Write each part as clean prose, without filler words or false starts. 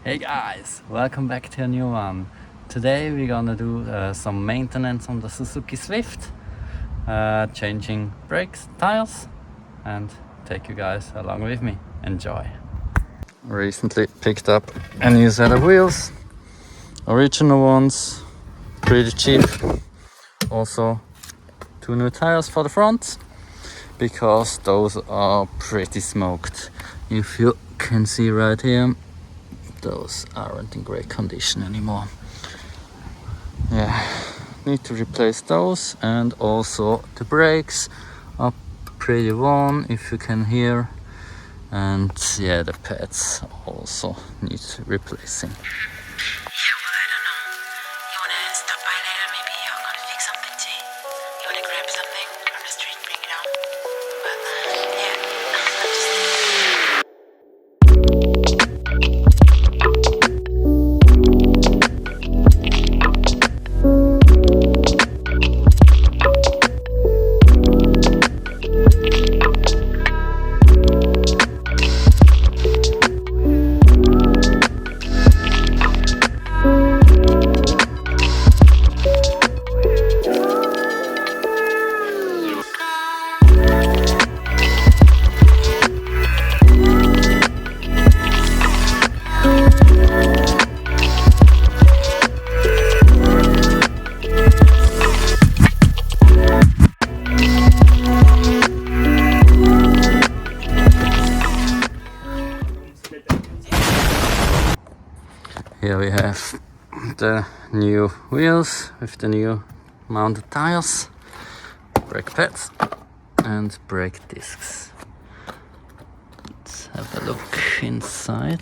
Hey guys, welcome back to a new one. Today we're gonna do some maintenance on the Suzuki Swift, changing brakes, tires, and take you guys along with me. Enjoy. Recently picked up a new set of wheels, original ones, pretty cheap. Also 2 new tires for the front, because those are pretty smoked. If you can see right here, those aren't in great condition anymore. Yeah, need to replace those, and also the brakes are pretty worn, if you can hear, and yeah, the pads also need replacing. Here we have the new wheels with the new mounted tires, brake pads and brake discs. Let's have a look inside.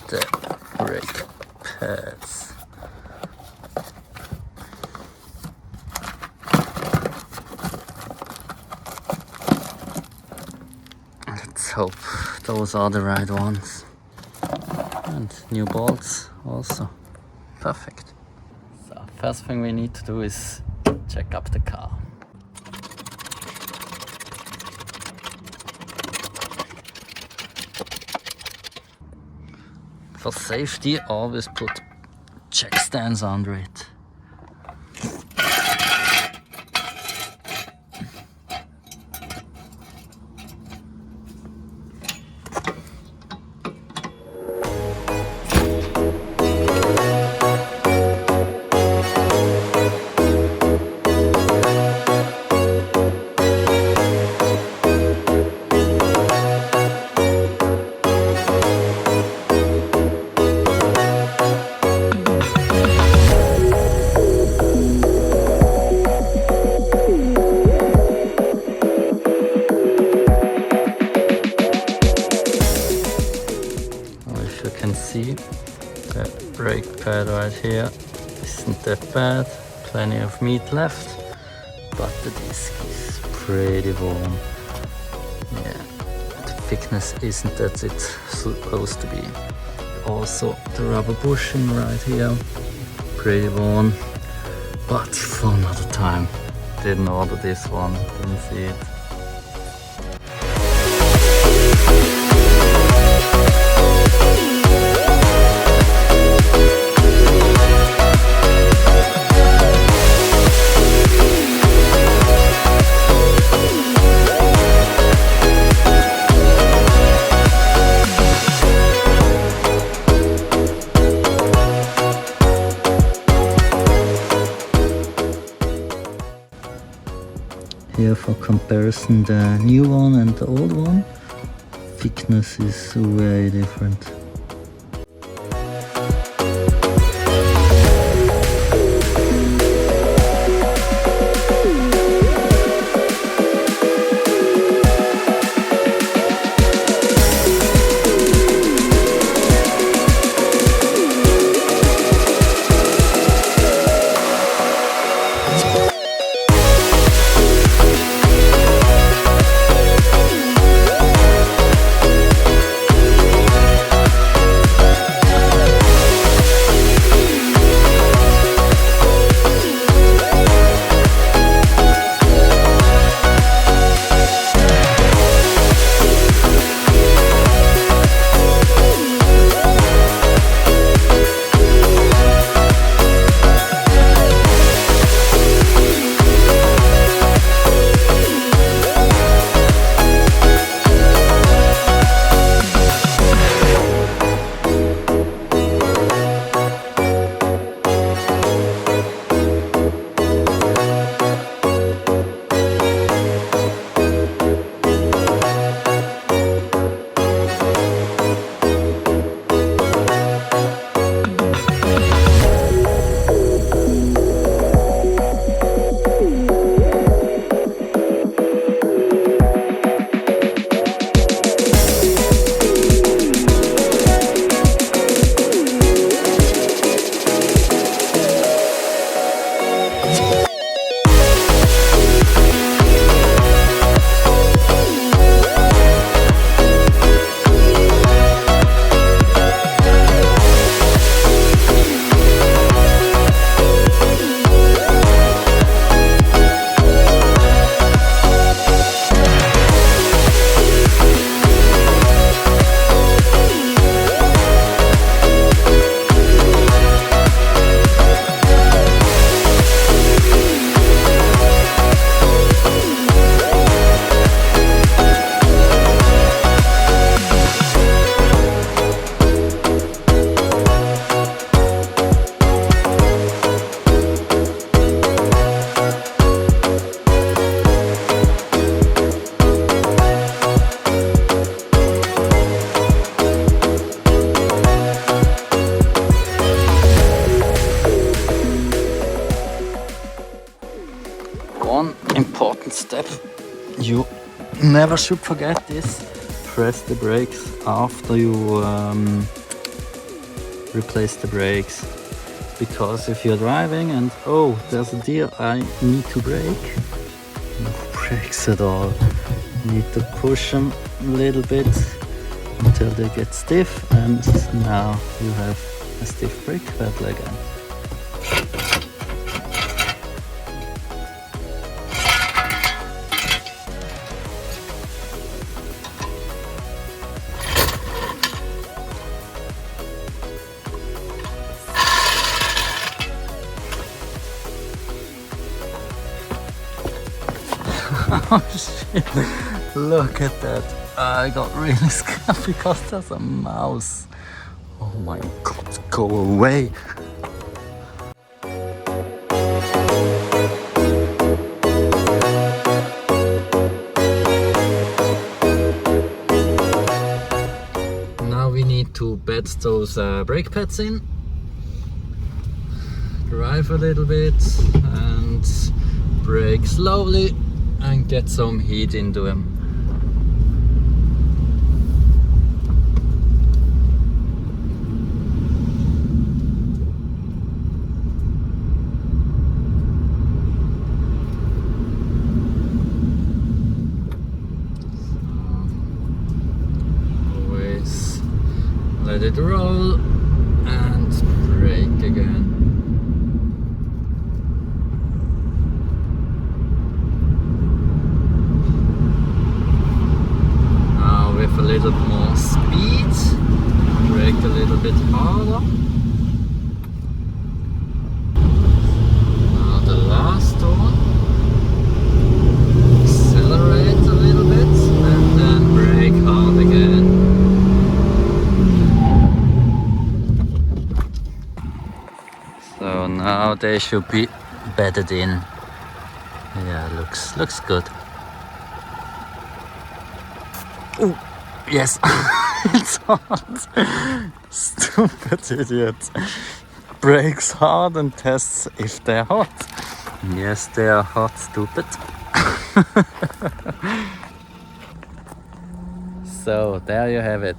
The brake pads. Let's hope those are the right ones. And new bolts also. Perfect. So first thing we need to do is check up the car. For safety, always put jack stands under it. See, the brake pad right here isn't that bad, plenty of meat left, but the disc is pretty worn. Yeah, the thickness isn't that it's supposed to be. Also the rubber bushing right here, pretty worn, but for another time. Didn't order this one, didn't see it. Here for comparison, the new one and the old one, thickness is very different. you never should forget this. Press the brakes after you replace the brakes, because if you're driving and oh, there's a deer, I need to brake, no brakes at all. You need to push them a little bit until they get stiff, and now you have a stiff brake pedal again. Oh shit, look at that. I got really scared because there's a mouse. Oh my god, go away. Now we need to bed those brake pads in. Drive a little bit and brake slowly and get some heat into them. Always let it roll and brake again. With a little more speed, brake a little bit harder. Now the last one, accelerate a little bit and then brake hard again. So now they should be bedded in. Yeah, looks good. Oh, yes, it's hot. Stupid idiot. Brakes hard and tests if they're hot. Yes, they are hot, stupid. So there you have it.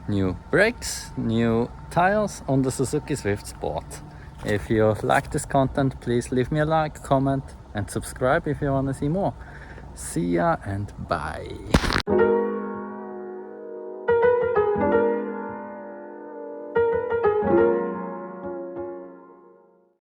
New brakes, new tires on the Suzuki Swift Sport. If you like this content, please leave me a like, comment and subscribe if you want to see more. See ya and bye.